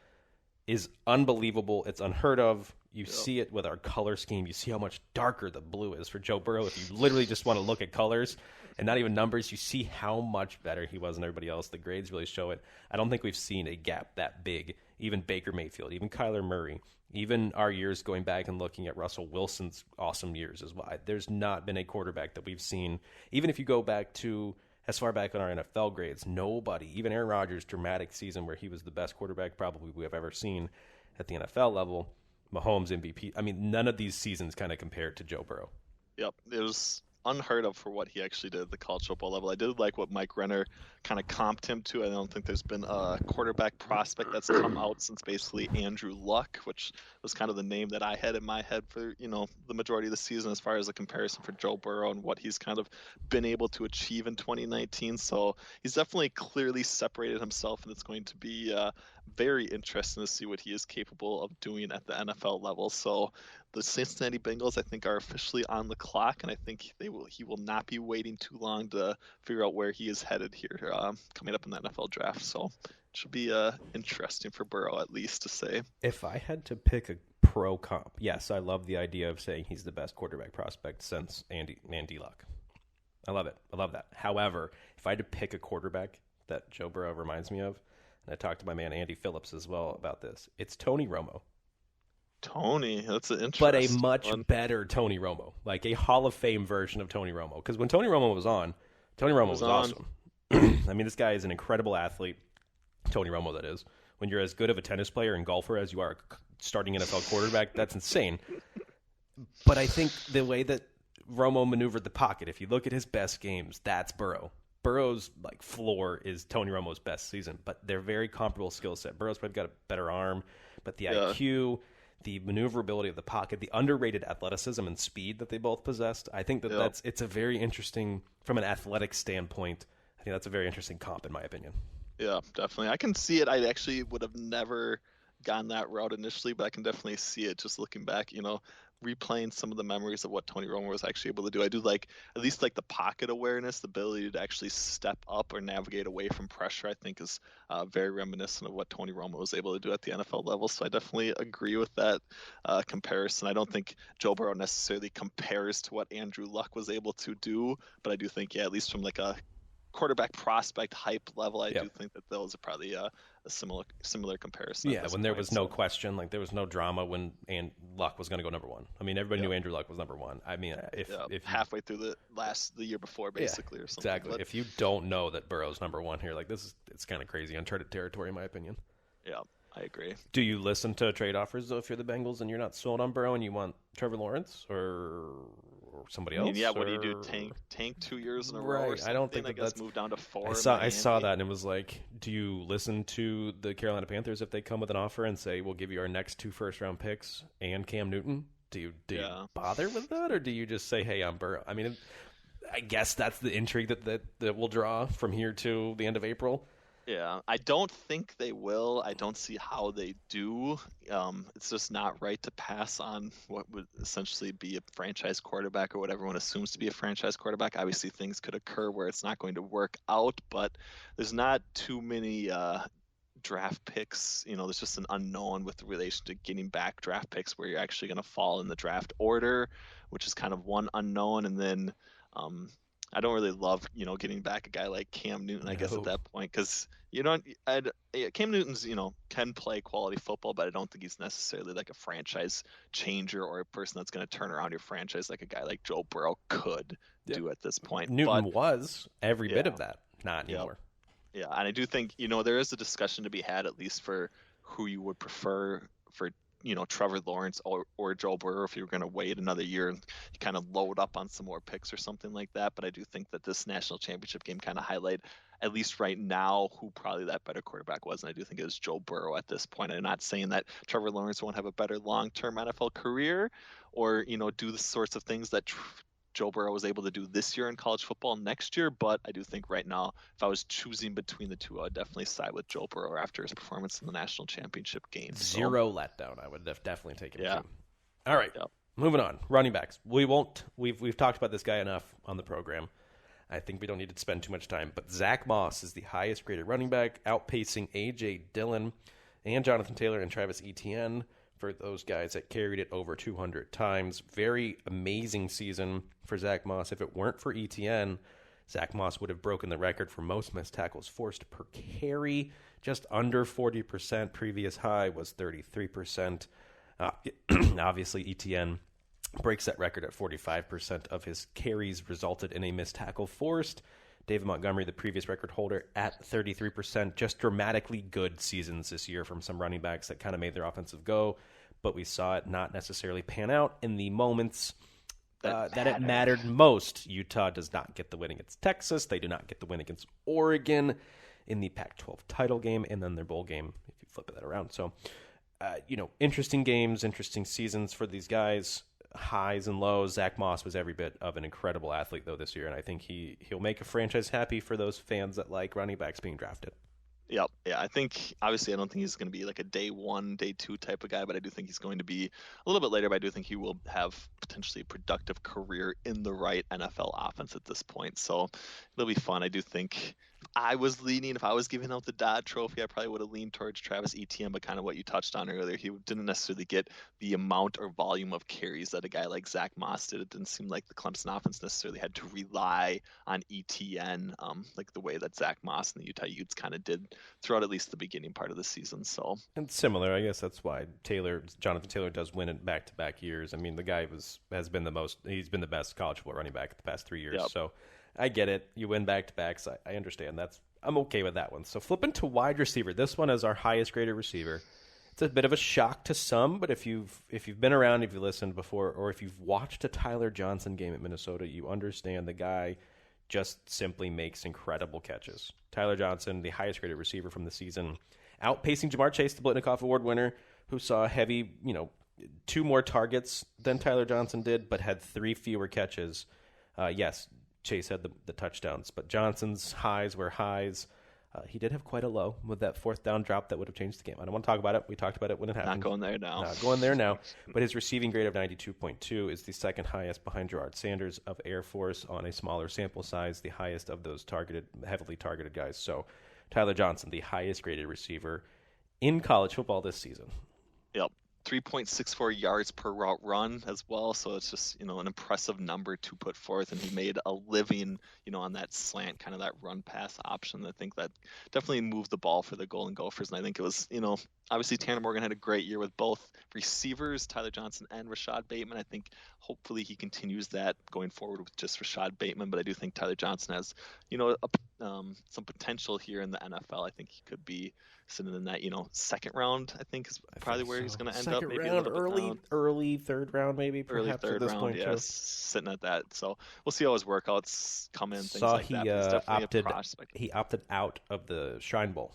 is unbelievable. It's unheard of. You see it with our color scheme. You see how much darker the blue is for Joe Burrow. If you literally just want to look at colors and not even numbers, you see how much better he was than everybody else. The grades really show it. I don't think we've seen a gap that big. Even Baker Mayfield, even Kyler Murray, even our years going back and looking at Russell Wilson's awesome years as well. There's not been a quarterback that we've seen. Even if you go back to as far back on our NFL grades, nobody, even Aaron Rodgers' dramatic season where he was the best quarterback probably we have ever seen at the NFL level, Mahomes MVP. I mean, none of these seasons kind of compared to Joe Burrow. Yep, it was unheard of for what he actually did at the college football level. I did like what Mike Renner kind of comped him to. I don't think there's been a quarterback prospect that's come out since basically Andrew Luck, which was kind of the name that I had in my head for, the majority of the season as far as a comparison for Joe Burrow and what he's kind of been able to achieve in 2019. So he's definitely clearly separated himself, and it's going to be very interesting to see what he is capable of doing at the NFL level. So the Cincinnati Bengals, I think, are officially on the clock, and I think he will not be waiting too long to figure out where he is headed here coming up in the NFL draft. So it should be interesting for Burrow, at least, to say. If I had to pick a pro comp, yes, I love the idea of saying he's the best quarterback prospect since Andy Luck. I love it. I love that. However, if I had to pick a quarterback that Joe Burrow reminds me of, and I talked to my man Andy Phillips as well about this, it's Tony Romo. Tony, that's an interesting but a much better Tony Romo, like a Hall of Fame version of Tony Romo. Because when Tony Romo was on, Tony Romo was awesome. I mean, this guy is an incredible athlete. Tony Romo, that is. When you're as good of a tennis player and golfer as you are a starting NFL quarterback, that's insane. But I think the way that Romo maneuvered the pocket, if you look at his best games, that's Burrow. Burrow's floor is Tony Romo's best season, but they're very comparable skill set. Burrow's probably got a better arm, but the IQ, the maneuverability of the pocket, the underrated athleticism and speed that they both possessed, I think that it's a very interesting, from an athletic standpoint, I think that's a very interesting comp in my opinion. Yeah, definitely. I can see it. I actually would have never gone that route initially, but I can definitely see it just looking back, replaying some of the memories of what Tony Romo was actually able to do. I do at least the pocket awareness, the ability to actually step up or navigate away from pressure, I think is very reminiscent of what Tony Romo was able to do at the NFL level. So I definitely agree with that comparison. I don't think Joe Burrow necessarily compares to what Andrew Luck was able to do, but I do think, at least from a quarterback prospect hype level, I do think that those are probably a similar comparison. Yeah, when there was no question, there was no drama when Luck was going to go number one. I mean, everybody knew Andrew Luck was number one. I mean, if halfway through the year before, basically, or something. Exactly. But if you don't know that Burrow's number one here, it's kind of crazy, uncharted territory, in my opinion. Yeah, I agree. Do you listen to trade offers though if you're the Bengals and you're not sold on Burrow and you want Trevor Lawrence or somebody else? What do you do? Tank 2 years in a row? Or something? I don't think that's moved down to 4. I saw that and it was do you listen to the Carolina Panthers if they come with an offer and say we'll give you our next 2 first-round picks and Cam Newton? Do you bother with that, or do you just say, "Hey, I'm Burrow"? I mean, I guess that's the intrigue that will draw from here to the end of April. Yeah, I don't think they will. I don't see how they do. It's just not right to pass on what would essentially be a franchise quarterback or what everyone assumes to be a franchise quarterback. Obviously, things could occur where it's not going to work out, but there's not too many draft picks. There's just an unknown with relation to getting back draft picks where you're actually going to fall in the draft order, which is kind of one unknown. And then I don't really love, getting back a guy like Cam Newton, I guess, at that point, because Cam Newton's, can play quality football, but I don't think he's necessarily like a franchise changer or a person that's going to turn around your franchise like a guy like Joe Burrow could do at this point. Newton was every bit of that, not anymore. Yeah, and I do think, there is a discussion to be had, at least for who you would prefer for, Trevor Lawrence or Joe Burrow if you were going to wait another year and kind of load up on some more picks or something like that. But I do think that this national championship game kind of highlight, at least right now, who probably that better quarterback was. And I do think it was Joe Burrow at this point. I'm not saying that Trevor Lawrence won't have a better long-term NFL career or, do the sorts of things that Joe Burrow was able to do this year in college football next year, but I do think right now, if I was choosing between the two, I would definitely side with Joe Burrow after his performance in the national championship game. Zero letdown. I would definitely take him. Yeah. All right. Yep. Moving on. Running backs. We've talked about this guy enough on the program. I think we don't need to spend too much time, but Zach Moss is the highest graded running back, outpacing A.J. Dillon and Jonathan Taylor and Travis Etienne. For those guys that carried it over 200 times. Very amazing season for Zach Moss. If it weren't for Etienne, Zach Moss would have broken the record for most missed tackles forced per carry, just under 40%. Previous high was 33%. Obviously, Etienne breaks that record at 45% of his carries resulted in a missed tackle forced. David Montgomery, the previous record holder, at 33%. Just dramatically good seasons this year from some running backs that kind of made their offensive go, but we saw it not necessarily pan out in the moments that it mattered most. Utah does not get the win against Texas. They do not get the win against Oregon in the Pac-12 title game, and then their bowl game, if you flip that around. So, interesting games, interesting seasons for these guys. Highs and lows. Zach Moss was every bit of an incredible athlete, though, this year, and I think he'll make a franchise happy for those fans that like running backs being drafted. Yep. Yeah, I think, obviously, I don't think he's going to be like a day one, day two type of guy, but I do think he's going to be a little bit later, but I do think he will have potentially a productive career in the right NFL offense at this point. So it'll be fun. I do think if I was giving out the Dodd Trophy, I probably would have leaned towards Travis Etienne, but kind of what you touched on earlier, he didn't necessarily get the amount or volume of carries that a guy like Zach Moss did. It didn't seem like the Clemson offense necessarily had to rely on Etienne like the way that Zach Moss and the Utah Utes kind of did throughout at least the beginning part of the season. So, and similar, I guess that's why Jonathan Taylor does win in back-to-back years. I mean, the guy he's been the best college football running back the past 3 years. Yep. So I get it. You win back-to-backs. I understand. I'm okay with that one. So flipping to wide receiver. This one is our highest graded receiver. It's a bit of a shock to some, but if you've been around, if you listened before, or if you've watched a Tyler Johnson game at Minnesota, you understand the guy just simply makes incredible catches. Tyler Johnson, the highest graded receiver from the season, outpacing Jamar Chase, the Blitnikoff Award winner, who saw a heavy, 2 more targets than Tyler Johnson did, but had 3 fewer catches. Yes, Chase had the touchdowns, but Johnson's highs were highs. He did have quite a low with that 4th down drop that would have changed the game. I don't want to talk about it. We talked about it when it happened. Not going there now. Not going there now. But his receiving grade of 92.2 is the second highest behind Gerard Sanders of Air Force on a smaller sample size, the highest of those heavily targeted guys. So Tyler Johnson, the highest graded receiver in college football this season. Yep. 3.64 yards per route run as well. So it's just, an impressive number to put forth. And he made a living, on that slant, kind of that run pass option. I think that definitely moved the ball for the Golden Gophers. And I think it was, obviously Tanner Morgan had a great year with both receivers, Tyler Johnson and Rashad Bateman. I think hopefully he continues that going forward with just Rashad Bateman. But I do think Tyler Johnson has, some potential here in the NFL. I think he could be sitting in that, second round, I think is probably where he's going to end up. Maybe round, early third round, maybe perhaps early third at this round, point. Yeah, sitting at that. So we'll see how his workouts come in. Things Saw like that. He's definitely a prospect. He opted out of the Shrine Bowl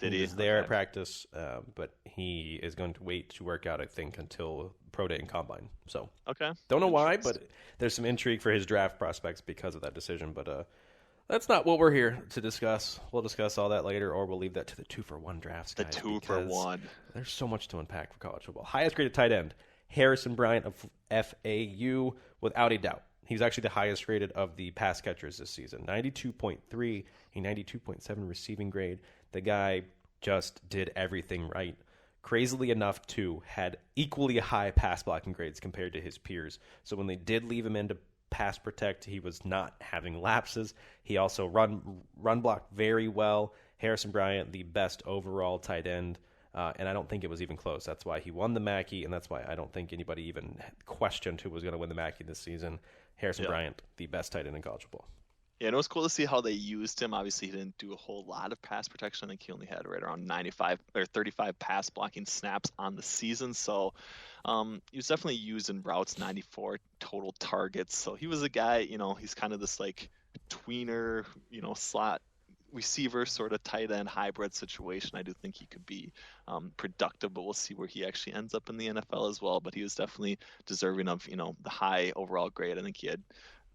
He was there at practice, but he is going to wait to work out, I think, until Pro Day and Combine. So, don't know why, but there's some intrigue for his draft prospects because of that decision. But that's not what we're here to discuss. We'll discuss all that later, or we'll leave that to the 2-for-1 drafts, guys. The 2-for-1. There's so much to unpack for college football. Highest graded tight end, Harrison Bryant of FAU, without a doubt. He's actually the highest rated of the pass catchers this season. 92.3, a 92.7 receiving grade. The guy just did everything right. Crazily enough, too, had equally high pass blocking grades compared to his peers. So when they did leave him in to pass protect, he was not having lapses. He also run blocked very well. Harrison Bryant, the best overall tight end. And I don't think it was even close. That's why he won the Mackey, and that's why I don't think anybody even questioned who was going to win the Mackey this season. Harrison Bryant, the best tight end in college football. Yeah, and it was cool to see how they used him. Obviously, he didn't do a whole lot of pass protection. I think he only had right around 95 or 35 pass blocking snaps on the season. So he was definitely used in routes, 94 total targets. So he was a guy, he's kind of this like tweener, slot receiver sort of tight end hybrid situation. I do think he could be productive, but we'll see where he actually ends up in the NFL as well. But he was definitely deserving of, the high overall grade. I think he had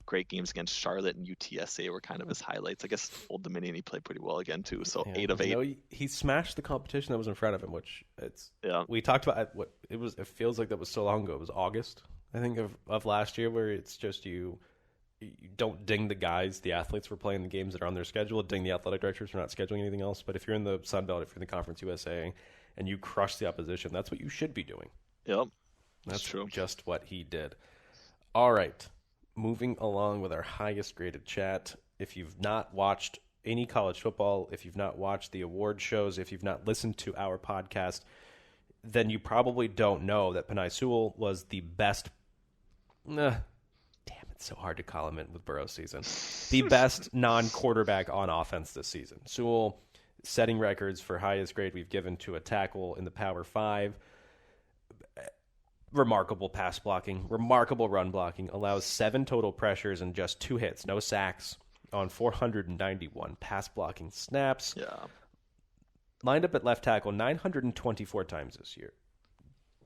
great games against Charlotte and UTSA were kind of his highlights. I guess Old Dominion he played pretty well again too. So 8 of 8. He smashed the competition that was in front of him, which we talked about. It feels like that was so long ago. It was August, I think, of last year, where it's just you don't ding the athletes for playing the games that are on their schedule. Ding the athletic directors for not scheduling anything else. But if you're in the Sun Belt, if you're in the Conference USA, and you crush the opposition, that's what you should be doing. Yep, that's true. Just what he did. All right. Moving along with our highest graded chat. If you've not watched any college football, if you've not watched the award shows, if you've not listened to our podcast, then you probably don't know that Penei Sewell was the best. Damn, it's so hard to call him in with Burrow's season. The best non-quarterback on offense this season. Sewell setting records for highest grade we've given to a tackle in the Power 5. Remarkable pass blocking, remarkable run blocking, allows 7 total pressures and just 2 hits, no sacks on 491 pass blocking snaps. Yeah. Lined up at left tackle 924 times this year.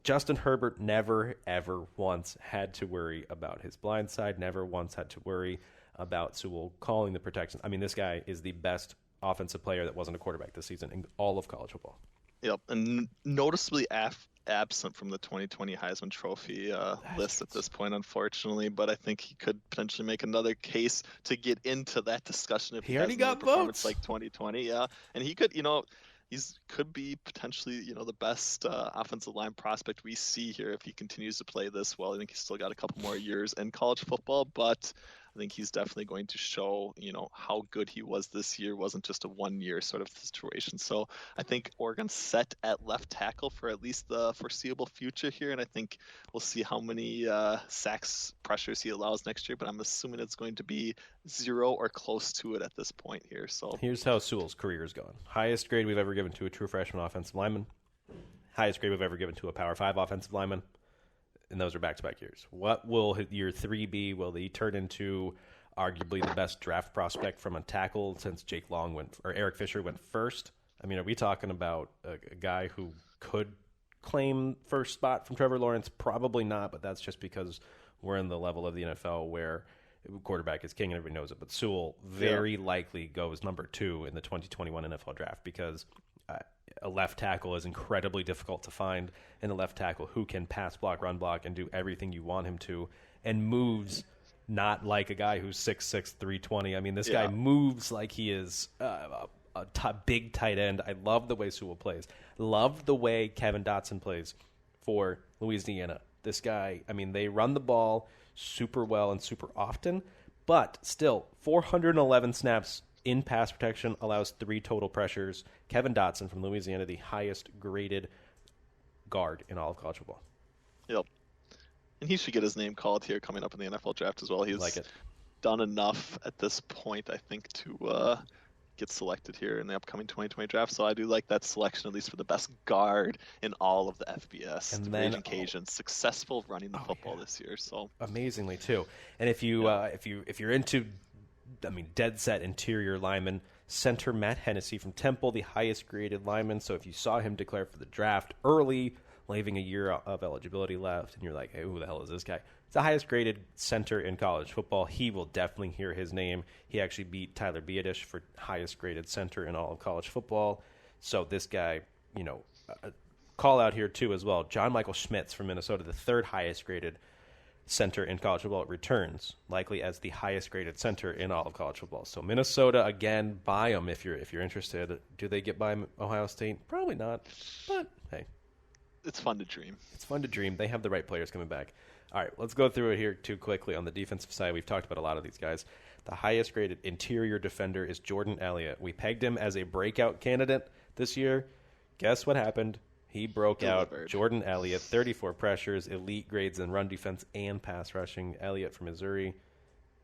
Justin Herbert never, ever once had to worry about his blind side, never once had to worry about Sewell calling the protection. I mean, this guy is the best offensive player that wasn't a quarterback this season in all of college football. Yep, and noticeably absent from the 2020 Heisman Trophy list at this point, unfortunately. But I think he could potentially make another case to get into that discussion if he already got votes votes like 2020. Yeah, and he could, he's could be potentially, the best offensive line prospect we see here if he continues to play this well. I think he's still got a couple more years in college football, but I think he's definitely going to show, how good he was this year. It wasn't just a 1-year sort of situation. So I think Oregon's set at left tackle for at least the foreseeable future here. And I think we'll see how many sacks pressures he allows next year, but I'm assuming it's going to be 0 or close to it at this point here. So here's how Sewell's career is going. Highest grade we've ever given to a true freshman offensive lineman. Highest grade we've ever given to a Power 5 offensive lineman. And those are back-to-back years. What will year 3 be? Will he turn into arguably the best draft prospect from a tackle since Eric Fisher went first? I mean, are we talking about a guy who could claim first spot from Trevor Lawrence? Probably not, but that's just because we're in the level of the NFL where quarterback is king and everybody knows it. But Sewell very likely goes number 2 in the 2021 NFL draft because a left tackle is incredibly difficult to find, and a left tackle who can pass block, run block, and do everything you want him to, and moves not like a guy who's 6'6", 320. I mean, this guy moves like he is a big tight end. I love the way Sewell plays. Love the way Kevin Dotson plays for Louisiana. This guy, I mean, they run the ball super well and super often, but still 411 snaps in pass protection, allows 3 total pressures. Kevin Dotson from Louisiana, the highest graded guard in all of college football. Yep. And he should get his name called here coming up in the NFL draft as well. He's done enough at this point, I think, to get selected here in the upcoming 2020 draft. So I do like that selection, at least for the best guard in all of the FBS. And then Raging Cajuns, successful running the football this year. So amazingly too. And if you're into, dead set interior lineman, Center Matt Hennessy from Temple, the highest graded lineman. So if you saw him declare for the draft early, leaving a year of eligibility left, and you're like, hey, who the hell is this guy? It's the highest graded center in college football. He will definitely hear his name. He actually beat Tyler Biadasz for highest graded center in all of college football. So this guy, call out here too as well. John Michael Schmitz from Minnesota, the third highest graded center in college football, returns likely as the highest graded center in all of college football. So Minnesota, again, buy them if you're interested. Do they get by Ohio State? Probably not, but hey. It's fun to dream. It's fun to dream. They have the right players coming back. All right, let's go through it here too quickly. On the defensive side, we've talked about a lot of these guys. The highest graded interior defender is Jordan Elliott. We pegged him as a breakout candidate this year. Guess what happened? He broke out. Jordan Elliott, 34 pressures, elite grades in run defense and pass rushing. Elliott from Missouri.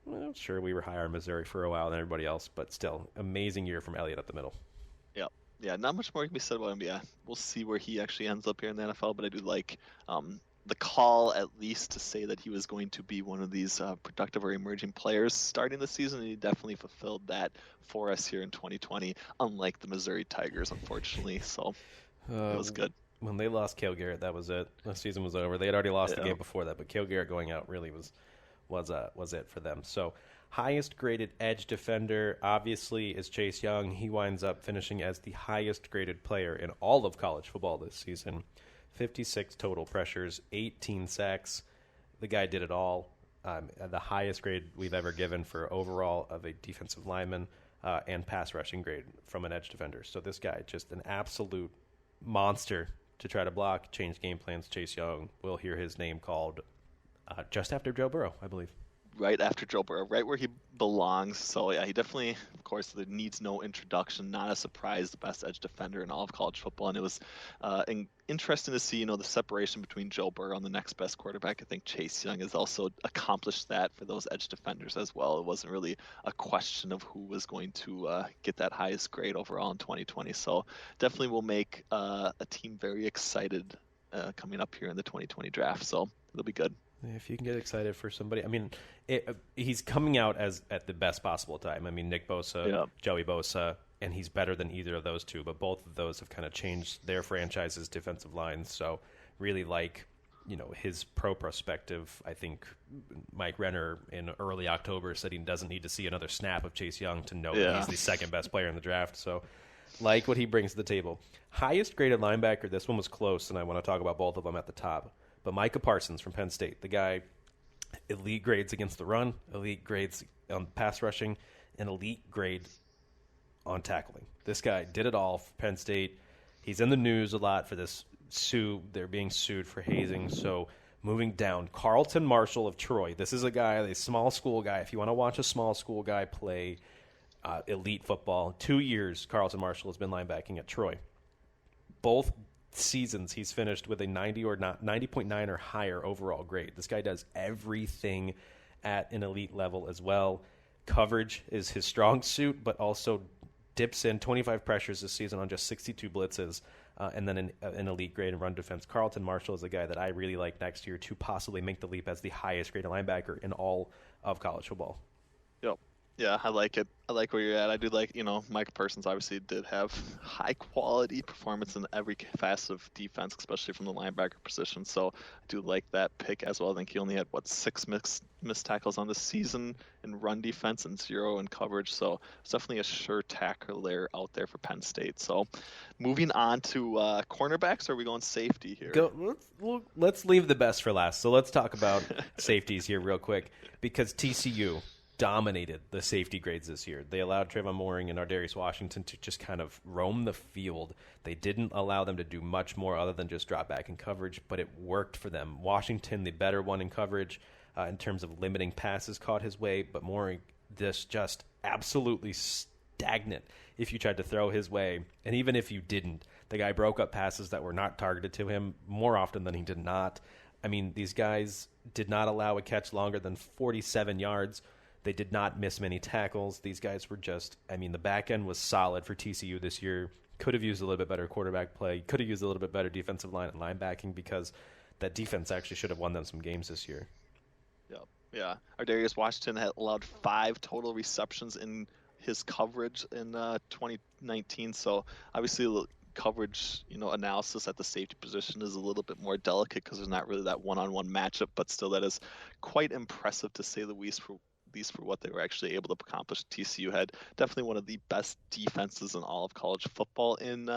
Well, sure, we were higher in Missouri for a while than everybody else, but still, amazing year from Elliott up the middle. Yep. Yeah, not much more can be said about him. Yeah, we'll see where he actually ends up here in the NFL, but I do like the call, at least, to say that he was going to be one of these productive or emerging players starting the season, and he definitely fulfilled that for us here in 2020, unlike the Missouri Tigers, unfortunately. So it was good. When they lost Cale Garrett, that was it. The season was over. They had already lost the game before that, but Cale Garrett going out really was it for them. So highest graded edge defender, obviously, is Chase Young. He winds up finishing as the highest graded player in all of college football this season. 56 total pressures, 18 sacks. The guy did it all. The highest grade we've ever given for overall of a defensive lineman and pass rushing grade from an edge defender. So this guy, just an absolute monster to try to block, change game plans. Chase Young, will hear his name called just after Joe Burrow, I believe. Right after Joe Burrow, right where he belongs. So, yeah, he definitely, of course, needs no introduction. Not a surprise, the best edge defender in all of college football. And it was interesting to see, the separation between Joe Burrow and the next best quarterback. I think Chase Young has also accomplished that for those edge defenders as well. It wasn't really a question of who was going to get that highest grade overall in 2020. So definitely will make a team very excited coming up here in the 2020 draft. So it'll be good. If you can get excited for somebody, he's coming out at the best possible time. Nick Bosa, Joey Bosa, and he's better than either of those two. But both of those have kind of changed their franchise's defensive lines. So really like, his pro perspective. I think Mike Renner in early October said he doesn't need to see another snap of Chase Young to know that he's the second best player in the draft. So like what he brings to the table. Highest graded linebacker, this one was close, and I want to talk about both of them at the top. But Micah Parsons from Penn State, the guy, elite grades against the run, elite grades on pass rushing, and elite grade on tackling. This guy did it all for Penn State. He's in the news a lot for this they're being sued for hazing. So moving down, Carlton Martial of Troy. This is a small school guy. If you want to watch a small school guy play elite football, 2 years Carlton Martial has been linebacking at Troy. Both seasons he's finished with a 90.9 or higher overall grade. This guy does everything at an elite level as well. Coverage is his strong suit, but also dips in 25 pressures this season on just 62 blitzes, and then an elite grade in run defense. Carlton Martial is a guy that I really like next year to possibly make the leap as the highest graded linebacker in all of college football. Yep. Yeah, I like it. I like where you're at. I do like, Micah Parsons obviously did have high quality performance in every facet of defense, especially from the linebacker position. So I do like that pick as well. I think he only had, 6 missed tackles on the season in run defense and 0 in coverage. So it's definitely a sure tackler out there for Penn State. So moving on to cornerbacks, or are we going safety here? Let's leave the best for last. So let's talk about safeties here real quick, because TCU dominated the safety grades this year. They allowed Trayvon Mooring and Ardarius Washington to just kind of roam the field. They didn't allow them to do much more other than just drop back in coverage, but it worked for them. Washington, the better one in coverage in terms of limiting passes, caught his way, but Mooring just absolutely stagnant if you tried to throw his way. And even if you didn't, the guy broke up passes that were not targeted to him more often than he did not. These guys did not allow a catch longer than 47 yards. They did not miss many tackles. These guys were just, the back end was solid for TCU this year. Could have used a little bit better quarterback play. Could have used a little bit better defensive line and linebacking, because that defense actually should have won them some games this year. Yep. Yeah. Ardarius Washington had allowed 5 total receptions in his coverage in 2019. So obviously the coverage, analysis at the safety position is a little bit more delicate because there's not really that one-on-one matchup, but still that is quite impressive to say the least for what they were actually able to accomplish. TCU had definitely one of the best defenses in all of college football in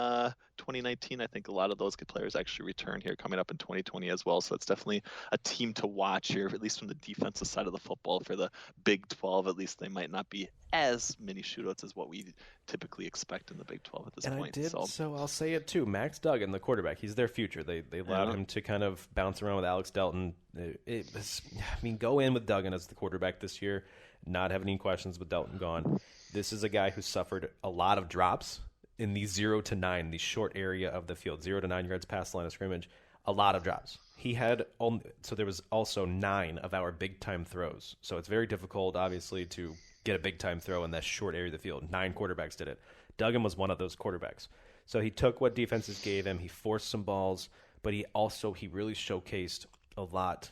2019. I think a lot of those good players actually return here coming up in 2020 as well. So it's definitely a team to watch here, at least from the defensive side of the football. For the Big 12, at least they might not be as many shootouts as what we typically expect in the Big 12 at this point. So I'll say it too. Max Duggan, the quarterback, he's their future. They allowed him to kind of bounce around with Alex Delton. Go in with Duggan as the quarterback this year, not have any questions with Delton gone. This is a guy who suffered a lot of drops in the 0 to 9, the short area of the field, 0 to 9 yards past the line of scrimmage. A lot of drops. He had so there was also 9 of our big time throws. So it's very difficult, obviously, to get a big time throw in that short area of the field. 9 quarterbacks did it. Duggan was one of those quarterbacks. So he took what defenses gave him. He forced some balls, but he really showcased a lot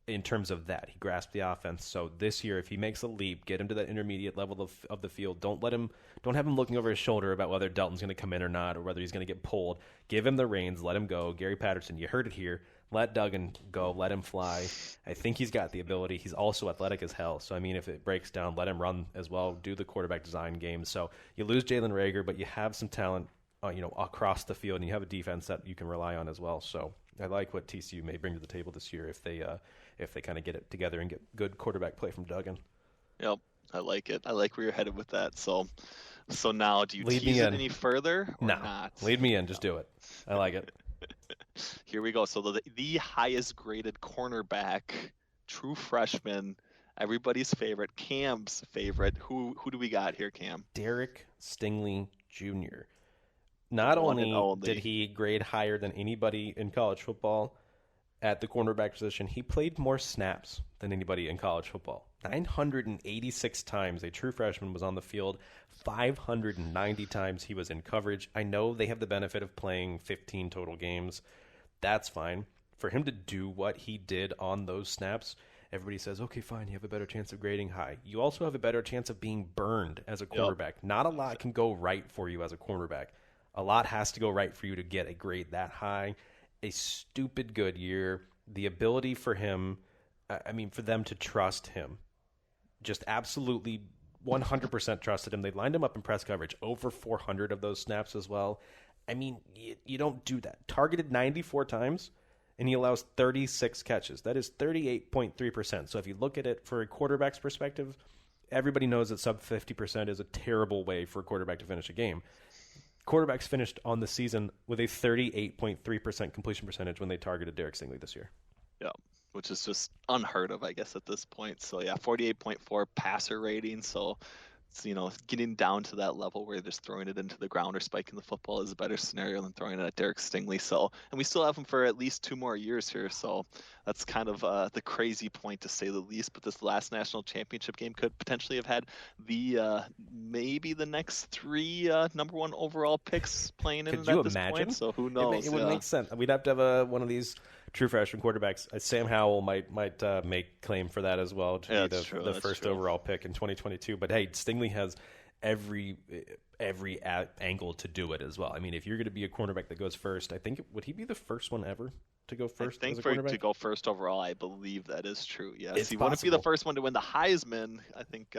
in terms of that. He grasped the offense. So this year, if he makes a leap, get him to that intermediate level of the field. Don't have him looking over his shoulder about whether Delton's going to come in or not, or whether he's going to get pulled. Give him the reins. Let him go. Gary Patterson, you heard it here. Let Duggan go. Let him fly. I think he's got the ability. He's also athletic as hell. So, if it breaks down, let him run as well. Do the quarterback design game. So you lose Jalen Reagor, but you have some talent, across the field, and you have a defense that you can rely on as well. So I like what TCU may bring to the table this year if they kind of get it together and get good quarterback play from Duggan. Yep, I like it. I like where you're headed with that. So now, do you tease it any further or not? Lead me in. Just do it. I like it. Here we go. So the highest graded cornerback, true freshman, everybody's favorite, Cam's favorite. Who do we got here, Cam? Derek Stingley Jr. Not only did he grade higher than anybody in college football at the cornerback position, he played more snaps than anybody in college football. 986 times a true freshman was on the field. 590 times he was in coverage. I know they have the benefit of playing 15 total games. That's fine. For him to do what he did on those snaps, everybody says, okay, fine, you have a better chance of grading high. You also have a better chance of being burned as a quarterback. Yep. Not a lot can go right for you as a quarterback. A lot has to go right for you to get a grade that high. A stupid good year. The ability for him, for them to trust him, just absolutely 100% trusted him. They lined him up in press coverage, over 400 of those snaps as well. You don't do that. Targeted 94 times, and he allows 36 catches. That is 38.3%. So if you look at it for a quarterback's perspective, everybody knows that sub 50% is a terrible way for a quarterback to finish a game. Quarterbacks finished on the season with a 38.3% completion percentage when they targeted Derek Stingley this year. Yeah, which is just unheard of, I guess, at this point. So, 48.4 passer rating. So, it's, getting down to that level where just throwing it into the ground or spiking the football is a better scenario than throwing it at Derek Stingley. So, and we still have him for at least 2 more years here. So that's kind of the crazy point, to say the least. But this last national championship game could potentially have had the maybe the next 3 number 1 overall picks playing in it at this point. So who knows? It would make sense. We'd have to have one of these true freshman quarterbacks. Sam Howell might make claim for that as well to be the first overall pick in 2022. But hey, Stingley has every angle to do it as well. If you're going to be a cornerback that goes first, I think would he be the first one ever to go first? I think to go first overall, I believe that is true. Yes, he wouldn't be the first one to win the Heisman. I think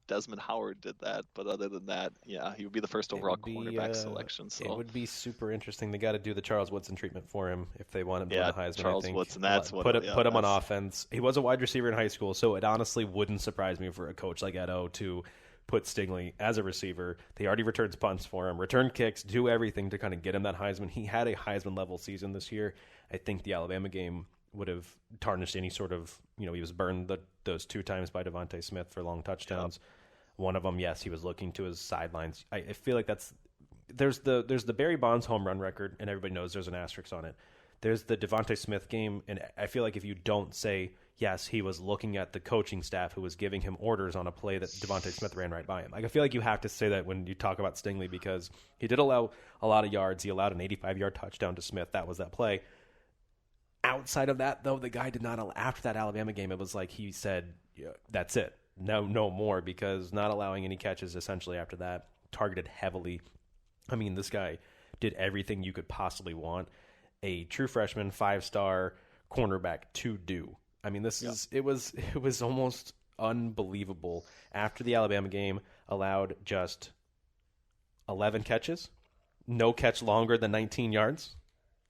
Desmond Howard did that, but other than that, he would be the first overall cornerback selection. So it would be super interesting. They got to do the Charles Woodson treatment for him if they want him to win the Heisman. Charles Woodson, that's what put him on offense. He was a wide receiver in high school, so it honestly wouldn't surprise me for a coach like Edo to put Stingley as a receiver. They already returned punts for him, return kicks, do everything to kind of get him that Heisman. He had a Heisman-level season this year. I think the Alabama game would have tarnished any sort of, he was burned those 2 times by Devontae Smith for long touchdowns. Yep. One of them, yes, he was looking to his sidelines. I feel like there's the Barry Bonds home run record, and everybody knows there's an asterisk on it. There's the Devontae Smith game, and I feel like if you don't say, yes, he was looking at the coaching staff who was giving him orders on a play that Devontae Smith ran right by him. I feel like you have to say that when you talk about Stingley, because he did allow a lot of yards. He allowed an 85-yard touchdown to Smith. That was that play. Outside of that, though, the guy did not. After that Alabama game, it was like he said, that's it. no more, because not allowing any catches essentially after that, targeted heavily. I mean, this guy did everything you could possibly want a true freshman 5-star cornerback to do. I mean, it was almost unbelievable. After the Alabama game, allowed just 11 catches, no catch longer than 19 yards.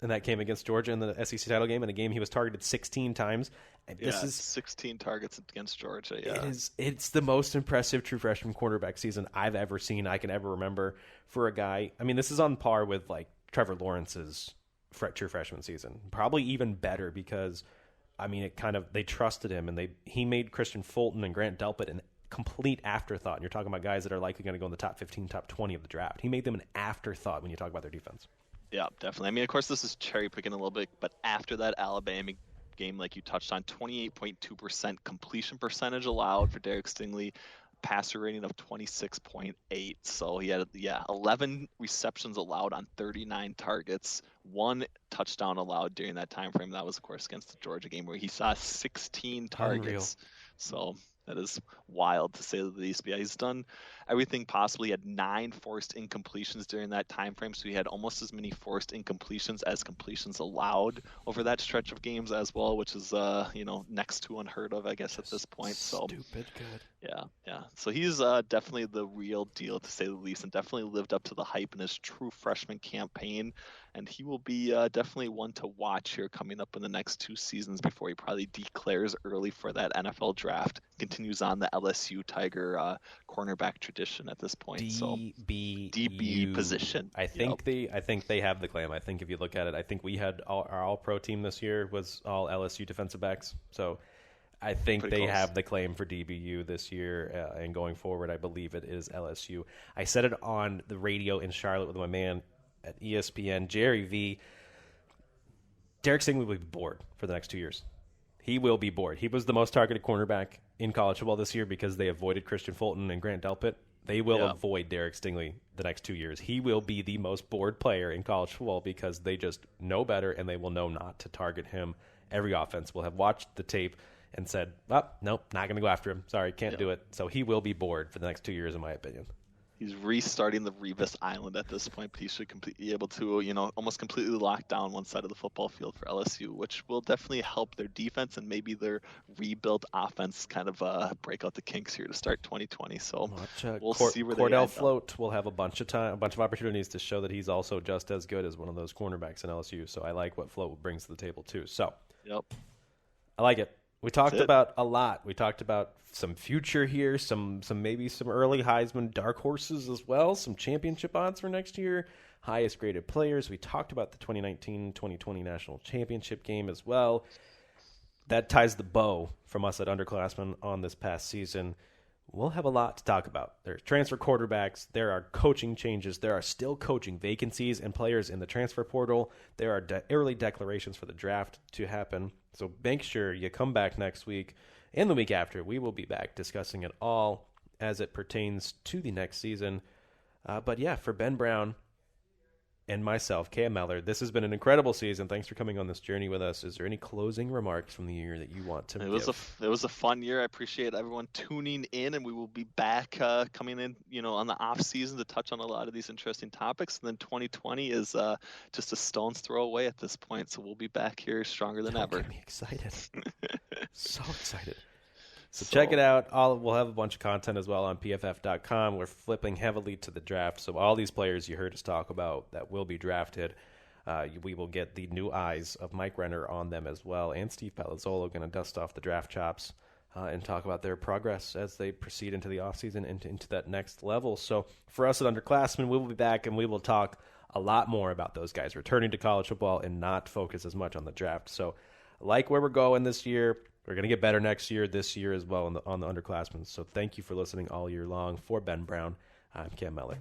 And that came against Georgia in the SEC title game, in a game he was targeted 16 times. This is 16 targets against Georgia. Yeah, it's the most impressive true freshman quarterback season I've ever seen, I can ever remember for a guy. I mean, this is on par with like Trevor Lawrence's true freshman season, probably even better, because I mean, they trusted him, and he made Christian Fulton and Grant Delpit an complete afterthought. And you're talking about guys that are likely going to go in the top 15, top 20 of the draft. He made them an afterthought when you talk about their defense. Yeah, definitely. I mean, of course, this is cherry picking a little bit, but after that Alabama game, like you touched on, 28.2% completion percentage allowed for Derek Stingley, passer rating of 26.8. So he had 11 receptions allowed on 39 targets, 1 touchdown allowed during that time frame. That was, of course, against the Georgia game, where he saw 16 targets. Unreal. So that is wild, to say the least. But yeah, he's done everything possible. He had 9 forced incompletions during that time frame, so he had almost as many forced incompletions as completions allowed over that stretch of games as well, which is next to unheard of, I guess, at this point. So stupid good. Yeah. So he's definitely the real deal, to say the least, and definitely lived up to the hype in his true freshman campaign. And he will be definitely one to watch here coming up in the next 2 seasons before he probably declares early for that NFL draft. Continues on the LSU Tiger cornerback tradition at this point. DB position. I think they have the claim. I think if you look at it, I think we had our All-Pro team this year was all LSU defensive backs. So I think they have the claim for DBU this year, and going forward, I believe it is LSU. I said it on the radio in Charlotte with my man at ESPN, Jerry V. Derek Stingley will be bored for the next 2 years. He will be bored. He was the most targeted cornerback in college football this year because they avoided Christian Fulton and Grant Delpit. They will avoid Derek Stingley the next 2 years. He will be the most bored player in college football because they just know better, and they will know not to target him. Every offense will have watched the tape and said, nope, not going to go after him. Sorry, can't do it. So he will be bored for the next 2 years, in my opinion. He's restarting the Revis Island at this point, but he should be able to, almost completely lock down one side of the football field for LSU, which will definitely help their defense and maybe their rebuilt offense kind of break out the kinks here to start 2020. So we'll see where Cordell Float will have a bunch of opportunities to show that he's also just as good as one of those cornerbacks in LSU. So I like what Float brings to the table too. So I like it. We talked about a lot. We talked about some future here, some maybe some early Heisman dark horses as well, some championship odds for next year, highest graded players. We talked about the 2019-2020 National Championship game as well. That ties the bow from us at Underclassmen on this past season. We'll have a lot to talk about. There's transfer quarterbacks. There are coaching changes. There are still coaching vacancies and players in the transfer portal. There are early declarations for the draft to happen. So make sure you come back next week and the week after. We will be back discussing it all as it pertains to the next season. But yeah, for Ben Brown and myself, Cam Mellor, this has been an incredible season. Thanks for coming on this journey with us. Is there any closing remarks from the year that you want to give? It was a fun year. I appreciate everyone tuning in, and we will be back coming in, on the off season to touch on a lot of these interesting topics. And then 2020 is just a stone's throw away at this point. So we'll be back here stronger than ever. Get me excited. So excited. So check it out. We'll have a bunch of content as well on PFF.com. We're flipping heavily to the draft. So all these players you heard us talk about that will be drafted, we will get the new eyes of Mike Renner on them as well. And Steve Palazzolo going to dust off the draft chops and talk about their progress as they proceed into the offseason and into that next level. So for us at Underclassmen, we will be back and we will talk a lot more about those guys returning to college football and not focus as much on the draft. So like where we're going this year. We're going to get better next year, this year as well on the Underclassmen. So thank you for listening all year long. For Ben Brown, I'm Cam Mellor.